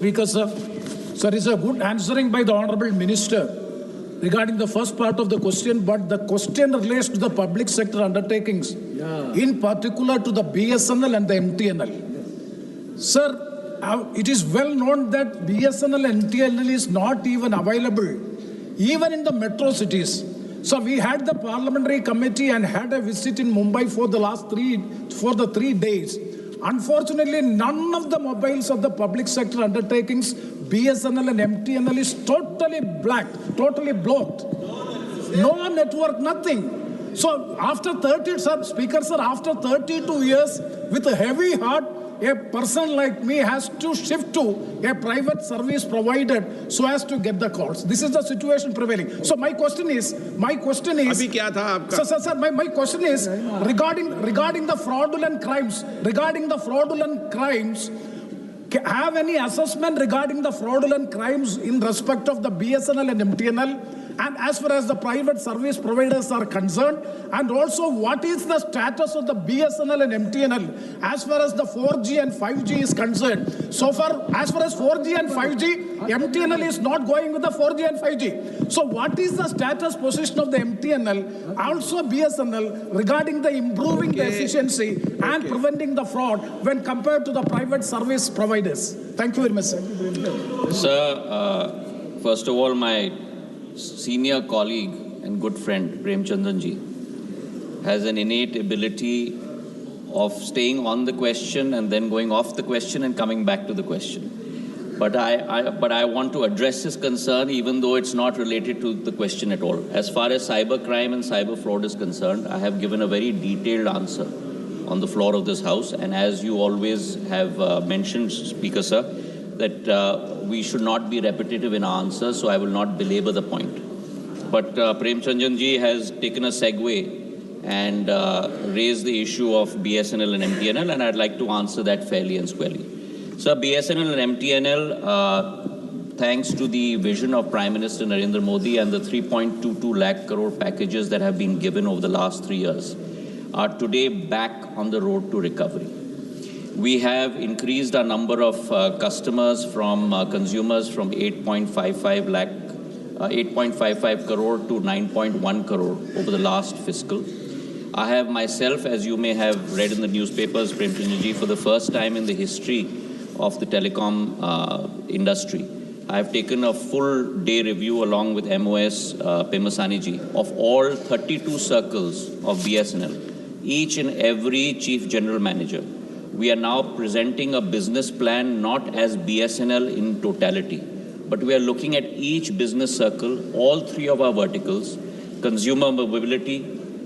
Speaker, sir. Sir, it's a good answering by the Honourable Minister regarding the first part of the question, but the question relates to the public sector undertakings, in particular to the BSNL and the MTNL. Sir, it is well known that BSNL and MTNL is not even available, even in the metro cities. So we had the parliamentary committee and had a visit in Mumbai for the 3 days. Unfortunately, none of the mobiles of the public sector undertakings, BSNL and MTNL, is totally totally blocked. No network, nothing. So after 32 years, with a heavy heart, a person like me has to shift to a private service provider so as to get the calls. This is the situation prevailing. So my question is, अभी क्या था आपका? Sir, my question is regarding the fraudulent crimes. Have any assessment regarding the fraudulent crimes in respect of the BSNL and MTNL? And as far as the private service providers are concerned, and also what is the status of the BSNL and MTNL as far as the 4G and 5G is concerned? So far, as far as 4G and 5G, MTNL is not going with the 4G and 5G. So what is the status position of the MTNL, also BSNL, regarding the improving the efficiency and preventing the fraud when compared to the private service providers? Thank you very much, sir. Sir, first of all, my senior colleague and good friend, Premachandran ji, has an innate ability of staying on the question and then going off the question and coming back to the question. But I want to address his concern, even though it's not related to the question at all. As far as cybercrime and cyber fraud is concerned, I have given a very detailed answer on the floor of this House. And as you always have mentioned, Speaker, sir, that we should not be repetitive in our answers, so I will not belabor the point. But Premachandran ji has taken a segue and raised the issue of BSNL and MTNL, and I'd like to answer that fairly and squarely. So BSNL and MTNL, thanks to the vision of Prime Minister Narendra Modi and the 3.22 lakh crore packages that have been given over the last 3 years, are today back on the road to recovery. We have increased our number of customers from consumers from 8.55 crore to 9.1 crore over the last fiscal. I have myself, as you may have read in the newspapers, Premachandran ji, for the first time in the history of the telecom industry, I have taken a full day review along with MOS Pemasani ji of all 32 circles of BSNL, each and every chief general manager. We are now presenting a business plan not as BSNL in totality, but we are looking at each business circle, all 3 of our verticals, consumer mobility,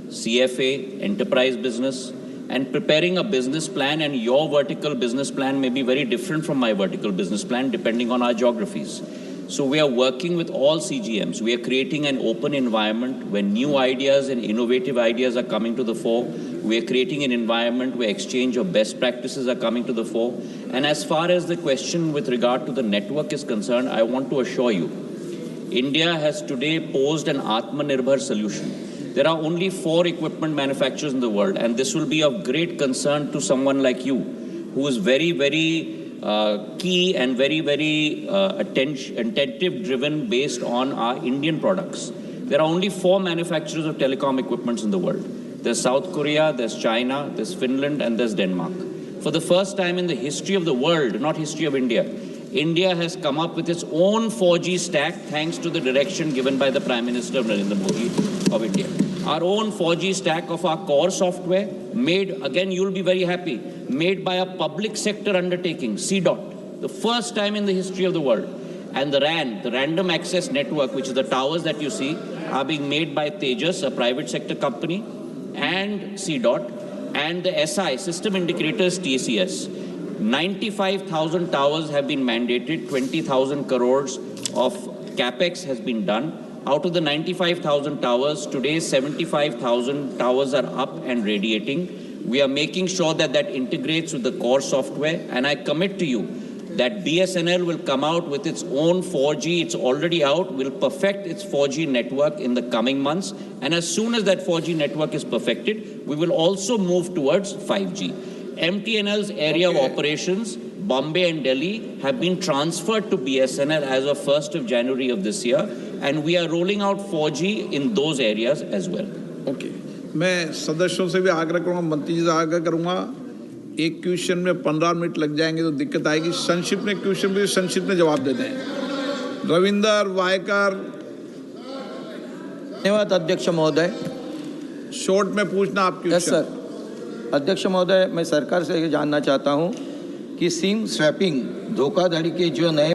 CFA, enterprise business, and preparing a business plan. And your vertical business plan may be very different from my vertical business plan depending on our geographies. So we are working with all CGMs. We are creating an open environment where new ideas and innovative ideas are coming to the fore. We are creating an environment where exchange of best practices are coming to the fore. And as far as the question with regard to the network is concerned, I want to assure you, India has today posed an Atmanirbhar solution. There are only 4 equipment manufacturers in the world, and this will be of great concern to someone like you, who is very, very key and very, very attentive driven based on our Indian products. There are only 4 manufacturers of telecom equipments in the world. There's South Korea, there's China, there's Finland, and there's Denmark. For the first time in the history of the world, not history of India, India has come up with its own 4G stack thanks to the direction given by the Prime Minister Narendra Modi of India. Our own 4G stack of our core software, made, again, you'll be very happy, made by a public sector undertaking, CDOT, the first time in the history of the world. And the RAN, the Random Access Network, which is the towers that you see, are being made by Tejas, a private sector company, and CDOT, and the SI, System Indicators, TCS. 95,000 towers have been mandated, 20,000 crores of capex has been done. Out of the 95,000 towers, today 75,000 towers are up and radiating. We are making sure that that integrates with the core software, and I commit to you that BSNL will come out with its own 4G. It's already out, will perfect its 4G network in the coming months. And as soon as that 4G network is perfected, we will also move towards 5G. MTNL's area of operations, Bombay and Delhi have been transferred to BSNL as of 1st of January of this year, and we are rolling out 4G in those areas as well. Okay, मैं सदस्यों से भी आग्रह करूंगा, मंत्री जी से आग्रह करूंगा, एक क्वेश्चन में 15 मिनट लग जाएंगे तो दिक्कत आएगी। संक्षिप्त में क्वेश्चन भी संक्षिप्त में जवाब देते हैं। रविंदर वायकर। धन्यवाद अध्यक्ष महोदय। शॉर्ट में पूछना आप क्वेश्चन। Yes sir. अध्यक्ष महोदय, मैं सरकार से ये जानना चाहता हूँ कि सिम स्वैपिंग धोखाधड़ी के जो नए